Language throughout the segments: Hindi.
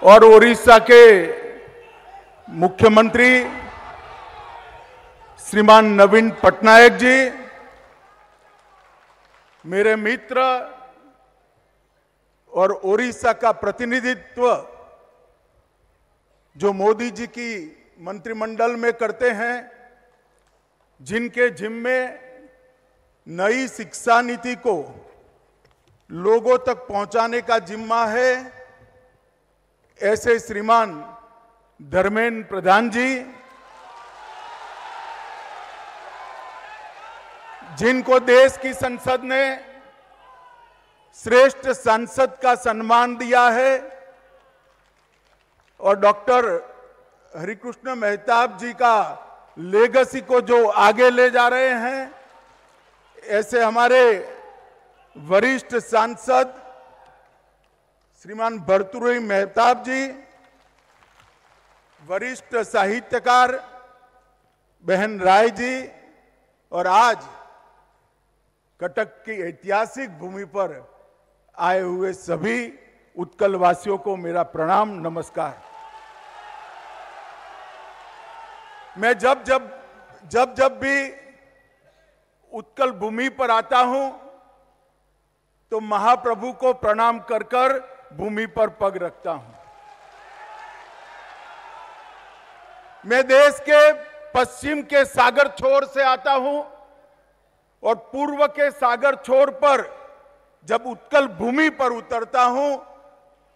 और ओडिशा के मुख्यमंत्री श्रीमान नवीन पटनायक जी, मेरे मित्र और ओडिशा का प्रतिनिधित्व जो मोदी जी की मंत्रिमंडल में करते हैं, जिनके जिम्मे नई शिक्षा नीति को लोगों तक पहुंचाने का जिम्मा है, ऐसे श्रीमान धर्मेंद्र प्रधान जी, जिनको देश की संसद ने श्रेष्ठ सांसद का सम्मान दिया है, और डॉक्टर हरिकृष्ण मेहताब जी का लेगेसी को जो आगे ले जा रहे हैं, ऐसे हमारे वरिष्ठ सांसद श्रीमान भर्तृहरि मेहताब जी, वरिष्ठ साहित्यकार बहन राय जी, और आज कटक की ऐतिहासिक भूमि पर आए हुए सभी उत्कल वासियों को मेरा प्रणाम, नमस्कार। मैं जब जब भी उत्कल भूमि पर आता हूं तो महाप्रभु को प्रणाम कर कर भूमि पर पग रखता हूं। मैं देश के पश्चिम के सागर छोर से आता हूं और पूर्व के सागर छोर पर जब उत्कल भूमि पर उतरता हूं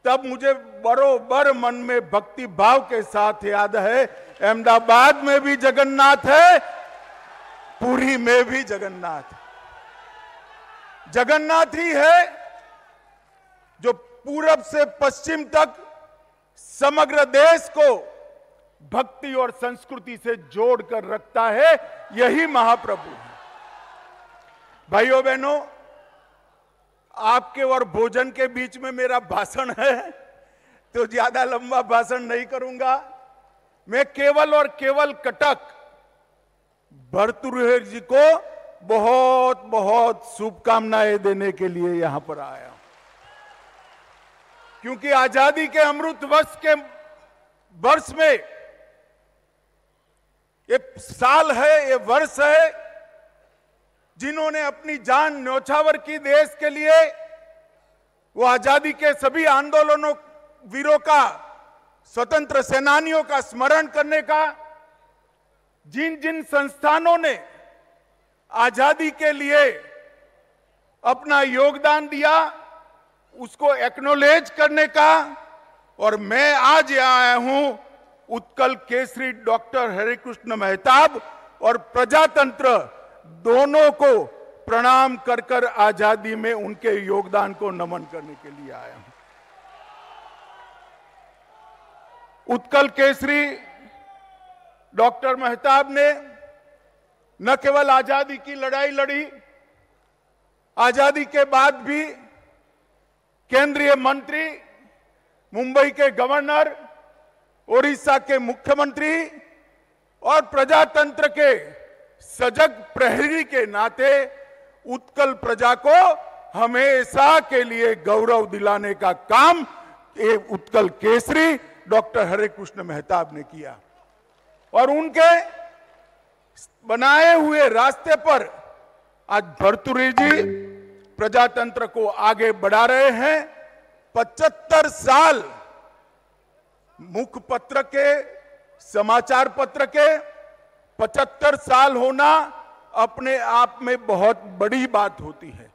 तब मुझे बरोबर मन में भक्ति भाव के साथ याद है, अहमदाबाद में भी जगन्नाथ है, पुरी में भी जगन्नाथ। जगन्नाथ ही है जो पूरब से पश्चिम तक समग्र देश को भक्ति और संस्कृति से जोड़कर रखता है, यही महाप्रभु है। भाइयों बहनों, आपके और भोजन के बीच में मेरा भाषण है तो ज्यादा लंबा भाषण नहीं करूंगा। मैं केवल और केवल कटक भर्तृहरि जी को बहुत बहुत शुभकामनाएं देने के लिए यहां पर आया हूं, क्योंकि आजादी के अमृत वर्ष में ये साल है, ये वर्ष है, जिन्होंने अपनी जान न्यौछावर की देश के लिए, वो आजादी के सभी आंदोलनों वीरों का, स्वतंत्र सेनानियों का स्मरण करने का, जिन जिन संस्थानों ने आजादी के लिए अपना योगदान दिया, उसको एक्नॉलेज करने का। और मैं आज यहाँ आया हूं उत्कल केसरी डॉक्टर हरिकृष्ण मेहताब और प्रजातंत्र दोनों को प्रणाम कर कर आजादी में उनके योगदान को नमन करने के लिए आया हूं। उत्कल केसरी डॉक्टर मेहताब ने न केवल आजादी की लड़ाई लड़ी, आजादी के बाद भी केंद्रीय मंत्री, मुंबई के गवर्नर, ओडिशा के मुख्यमंत्री और प्रजातंत्र के सजग प्रहरी के नाते उत्कल प्रजा को हमेशा के लिए गौरव दिलाने का काम ये उत्कल केसरी डॉक्टर हरिकृष्ण मेहताब ने किया। और उनके बनाए हुए रास्ते पर आज भर्तृहरि जी प्रजातंत्र को आगे बढ़ा रहे हैं। 75 साल मुखपत्र के, समाचार पत्र के 75 साल होना अपने आप में बहुत बड़ी बात होती है,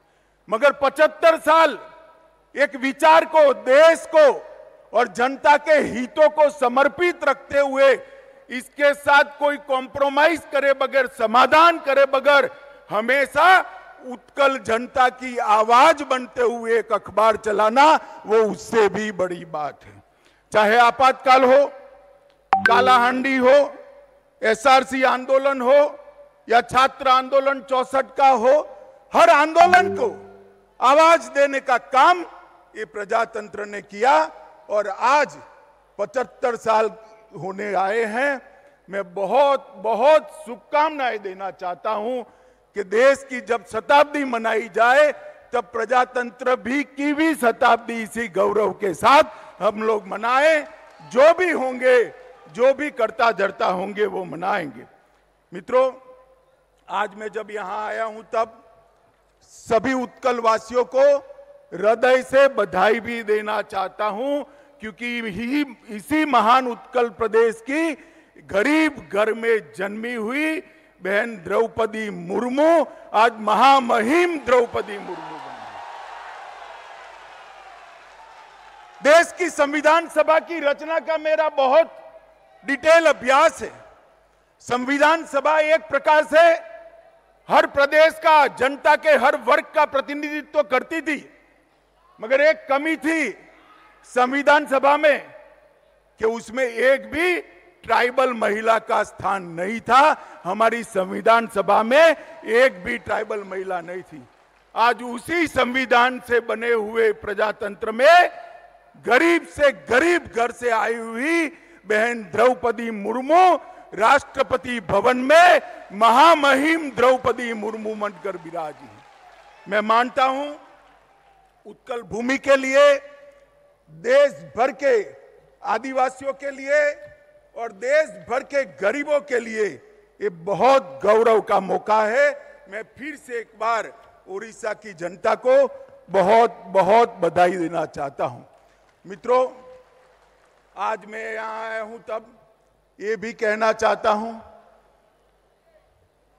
मगर 75 साल एक विचार को, देश को और जनता के हितों को समर्पित रखते हुए, इसके साथ कोई कॉम्प्रोमाइज करे बगैर, समाधान करे बगैर, हमेशा उत्कल जनता की आवाज बनते हुए एक अखबार चलाना, वो उससे भी बड़ी बात है। चाहे आपातकाल हो, कालाहांडी हो, एसआरसी आंदोलन हो या छात्र आंदोलन 64 का हो, हर आंदोलन को आवाज देने का काम ये प्रजातंत्र ने किया। और आज 75 साल होने आए हैं। मैं बहुत बहुत शुभकामनाएं देना चाहता हूं कि देश की जब शताब्दी मनाई जाए तब प्रजातंत्र भी की शताब्दी इसी गौरव के साथ हम लोग मनाएं। जो भी होंगे, जो भी करता धरता होंगे, वो मनाएंगे। मित्रों, आज मैं जब यहां आया हूं तब सभी उत्कल वासियों को हृदय से बधाई भी देना चाहता हूं, क्योंकि इसी महान उत्कल प्रदेश की गरीब घर में जन्मी हुई बहन द्रौपदी मुर्मू आज महामहिम द्रौपदी मुर्मू बनी। देश की संविधान सभा की रचना का मेरा बहुत डिटेल अभ्यास है। संविधान सभा एक प्रकार से हर प्रदेश का, जनता के हर वर्ग का प्रतिनिधित्व करती थी, मगर एक कमी थी संविधान सभा में कि उसमें एक भी ट्राइबल महिला का स्थान नहीं था। हमारी संविधान सभा में एक भी ट्राइबल महिला नहीं थी। आज उसी संविधान से बने हुए प्रजातंत्र में गरीब से गरीब घर से आई हुई बहन द्रौपदी मुर्मू राष्ट्रपति भवन में महामहिम द्रौपदी मुर्मू बनकर विराजी है। मैं मानता हूं उत्कल भूमि के लिए, देश भर के आदिवासियों के लिए और देश भर के गरीबों के लिए ये बहुत गौरव का मौका है। मैं फिर से एक बार उड़ीसा की जनता को बहुत बहुत बधाई देना चाहता हूं। मित्रों, आज मैं यहां आया हूं तब ये भी कहना चाहता हूं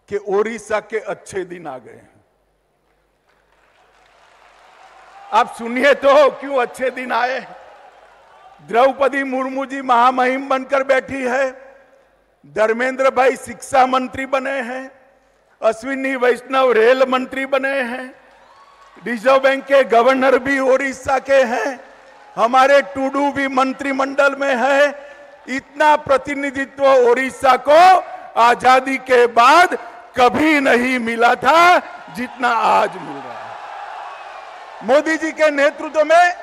कि उड़ीसा के अच्छे दिन आ गए हैं। आप सुनिए तो क्यों अच्छे दिन आए। द्रौपदी मुर्मू जी महामहिम बनकर बैठी है, धर्मेंद्र भाई शिक्षा मंत्री बने हैं, अश्विनी वैष्णव रेल मंत्री बने हैं, रिजर्व बैंक के गवर्नर भी उड़ीसा के हैं, हमारे टूडू भी मंत्रिमंडल में है। इतना प्रतिनिधित्व उड़ीसा को आजादी के बाद कभी नहीं मिला था जितना आज मिल रहा है। मोदी जी के नेतृत्व में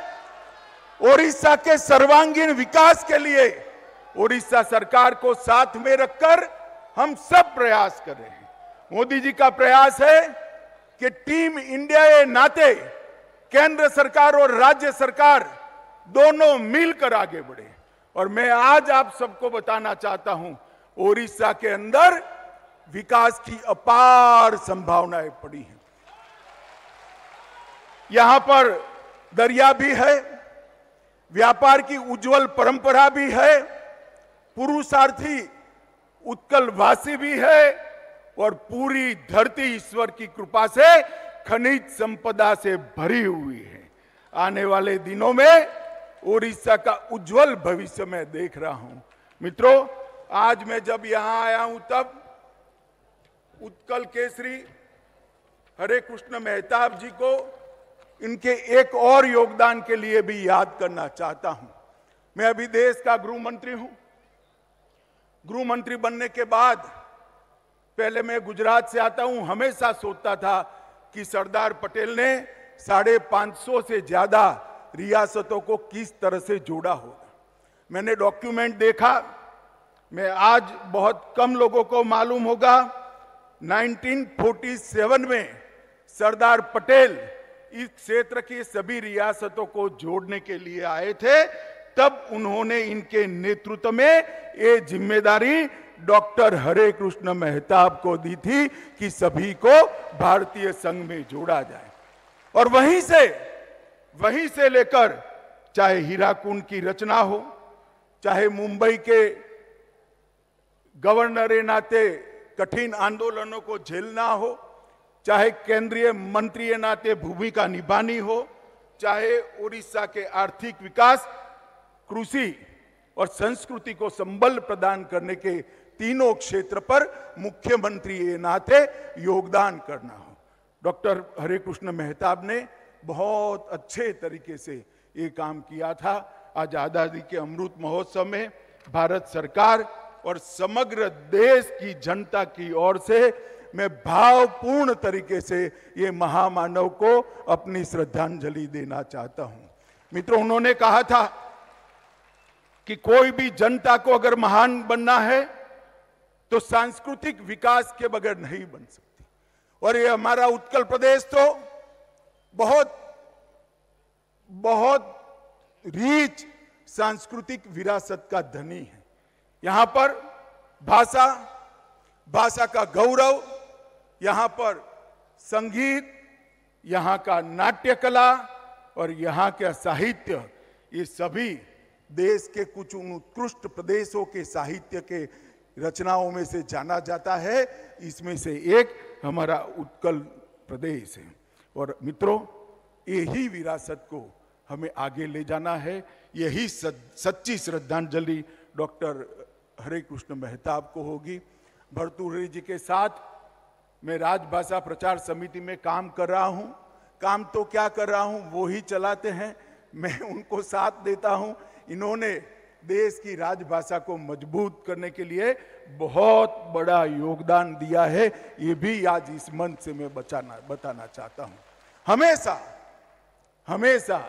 उड़ीसा के सर्वांगीण विकास के लिए उड़ीसा सरकार को साथ में रखकर हम सब प्रयास कर रहे हैं। मोदी जी का प्रयास है कि टीम इंडिया के नाते केंद्र सरकार और राज्य सरकार दोनों मिलकर आगे बढ़े। और मैं आज आप सबको बताना चाहता हूं, उड़ीसा के अंदर विकास की अपार संभावनाएं पड़ी हैं। यहां पर दरिया भी है, व्यापार की उज्जवल परंपरा भी है, पुरुषार्थी उत्कलवासी भी है और पूरी धरती ईश्वर की कृपा से खनिज संपदा से भरी हुई है। आने वाले दिनों में उड़ीसा का उज्जवल भविष्य मैं देख रहा हूं। मित्रों, आज मैं जब यहां आया हूं तब उत्कल केसरी हरे कृष्ण मेहताब जी को इनके एक और योगदान के लिए भी याद करना चाहता हूं। मैं अभी देश का गृह मंत्री हूं। गृह मंत्री बनने के बाद पहले मैं गुजरात से आता हूं, हमेशा सोचता था कि सरदार पटेल ने 550 से ज्यादा रियासतों को किस तरह से जोड़ा होगा। मैंने डॉक्यूमेंट देखा, मैं आज बहुत कम लोगों को मालूम होगा, 1947 में सरदार पटेल इस क्षेत्र की सभी रियासतों को जोड़ने के लिए आए थे। तब उन्होंने इनके नेतृत्व में ये जिम्मेदारी डॉक्टर हरे कृष्ण मेहताब को दी थी कि सभी को भारतीय संघ में जोड़ा जाए। और वहीं से लेकर चाहे हीराकुंड की रचना हो, चाहे मुंबई के गवर्नर के नाते कठिन आंदोलनों को झेलना हो, चाहे केंद्रीय मंत्री के नाते भूमिका निभानी हो, चाहे उड़ीसा के आर्थिक विकास, कृषि और संस्कृति को संबल प्रदान करने के तीनों क्षेत्र पर मुख्यमंत्री के नाते योगदान करना हो। डॉक्टर हरे कृष्ण मेहताब ने बहुत अच्छे तरीके से ये काम किया था। आज आजादी के अमृत महोत्सव में भारत सरकार और समग्र देश की जनता की ओर से मैं भावपूर्ण तरीके से ये महामानव को अपनी श्रद्धांजलि देना चाहता हूं। मित्रों, उन्होंने कहा था कि कोई भी जनता को अगर महान बनना है तो सांस्कृतिक विकास के बगैर नहीं बन सकती। और ये हमारा उत्कल प्रदेश तो बहुत बहुत रीच सांस्कृतिक विरासत का धनी है। यहां पर भाषा, भाषा का गौरव, यहां पर संगीत, यहां का नाट्य कला और यहां का साहित्य, ये सभी देश के कुछ उत्कृष्ट प्रदेशों के साहित्य के रचनाओं में से जाना जाता है। इसमें से एक हमारा उत्कल प्रदेश है। और मित्रों, यही विरासत को हमें आगे ले जाना है। यही सच्ची श्रद्धांजलि डॉक्टर हरे कृष्ण मेहताब को होगी। भर्तृहरि जी के साथ मैं राजभाषा प्रचार समिति में काम कर रहा हूं। काम तो क्या कर रहा हूं, वो ही चलाते हैं, मैं उनको साथ देता हूं। इन्होंने देश की राजभाषा को मजबूत करने के लिए बहुत बड़ा योगदान दिया है। ये भी आज इस मंच से मैं बताना चाहता हूं। हमेशा हमेशा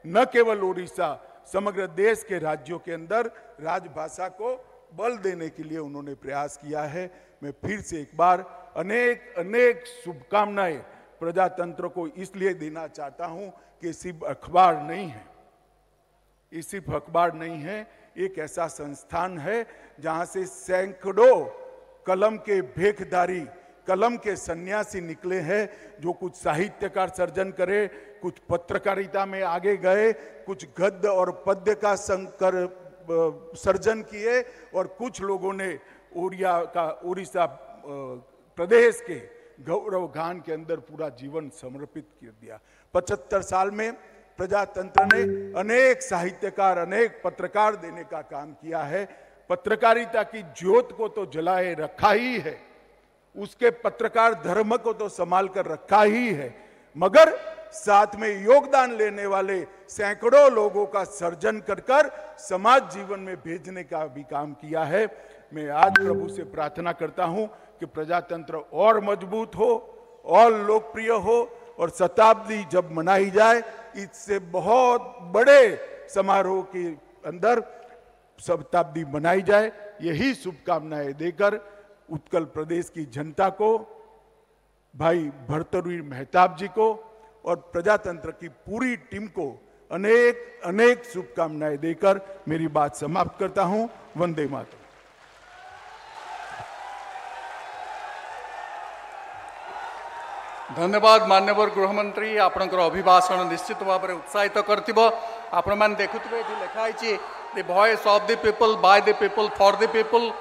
न केवल उड़ीसा, समग्र देश के राज्यों के अंदर राजभाषा को बल देने के लिए उन्होंने प्रयास किया है। मैं फिर से एक बार अनेक अनेक शुभकामनाएं प्रजातंत्र को इसलिए देना चाहता हूं कि सिर्फ अखबार नहीं है, ये सिर्फ अखबार नहीं है, एक ऐसा संस्थान है जहां से सैकड़ों कलम के भेखधारी, कलम के सन्यासी निकले हैं, जो कुछ साहित्यकार सर्जन करे, कुछ पत्रकारिता में आगे गए, कुछ गद्य और पद्य का सर्जन किए और कुछ लोगों ने उड़ीसा प्रदेश के गौरव गान के अंदर पूरा जीवन समर्पित कर दिया। 75 साल में प्रजातंत्र ने अनेक साहित्यकार, अनेक पत्रकार देने का काम किया है। पत्रकारिता की ज्योत को तो जलाए रखा ही है, उसके पत्रकार धर्म को तो संभाल कर रखा ही है, मगर साथ में योगदान लेने वाले सैकड़ों लोगों का सर्जन कर समाज जीवन में भेजने का भी काम किया है। मैं आज प्रभु से प्रार्थना करता हूं कि प्रजातंत्र और मजबूत हो, और लोकप्रिय हो, और शताब्दी जब मनाई जाए, इससे बहुत बड़े समारोह के अंदर शताब्दी मनाई जाए। यही शुभकामनाएं देकर उत्कल प्रदेश की जनता को, भाई भर्तृहरि मेहताब जी को और प्रजातंत्र की पूरी टीम को अनेक अनेक शुभकामनाएं देकर मेरी बात समाप्त करता हूं। वंदे मातरम। धन्यवाद माननीय गृहमंत्री, आपणकर अभिभाषण निश्चित भाव में उत्साहित करथिबो। आपण मान देखुथिबे एठी लिखा है the voice of the people by the people for the people.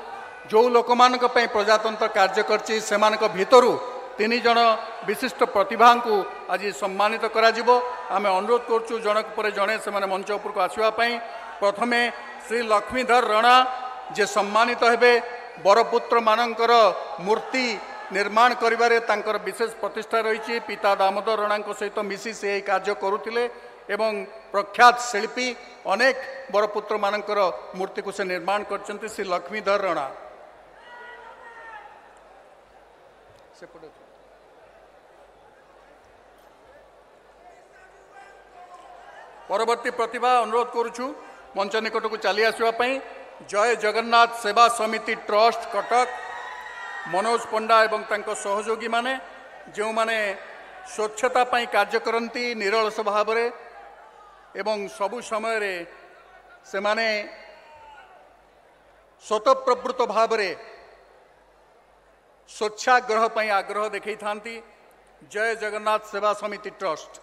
जो लोक मानक पई प्रजातंत्र कार्य करछि सेमानक भितरु 3 जण विशिष्ट प्रतिभा को आज सम्मानित करा जिवो। आमे अनुरोध करछु जनक परे जणे से माने मंच ऊपर को आसीबा पई। प्रथमे श्री लक्ष्मीधर राणा जे सम्मानित हेबे। बरपुत्र मानकर मूर्ति निर्माण करिबारे तांकर विशेष प्रतिष्ठा रही। पिता दामोदर राणा सहित मिसी से कार्य करुथिले एवं प्रख्यात शिल्पी अनेक बरपुत्र मानकर मूर्ति को से निर्माण करछन्ति श्री लक्ष्मीधर राणा। परवर्ती प्रतिभा अनुरोध करुछु मंच निकट को चली आसवा पई। जय जगन्नाथ सेवा समिति ट्रस्ट कटक मनोज पंडा एवं तांको सहयोगी माने जो माने स्वच्छता पई कार्य करती निरलस भाव एवं सबु समय रे से माने स्वतःप्रवृत्त भाव स्वच्छाग्रह पई आग्रह देखई थांती। जय जगन्नाथ सेवा समिति ट्रस्ट।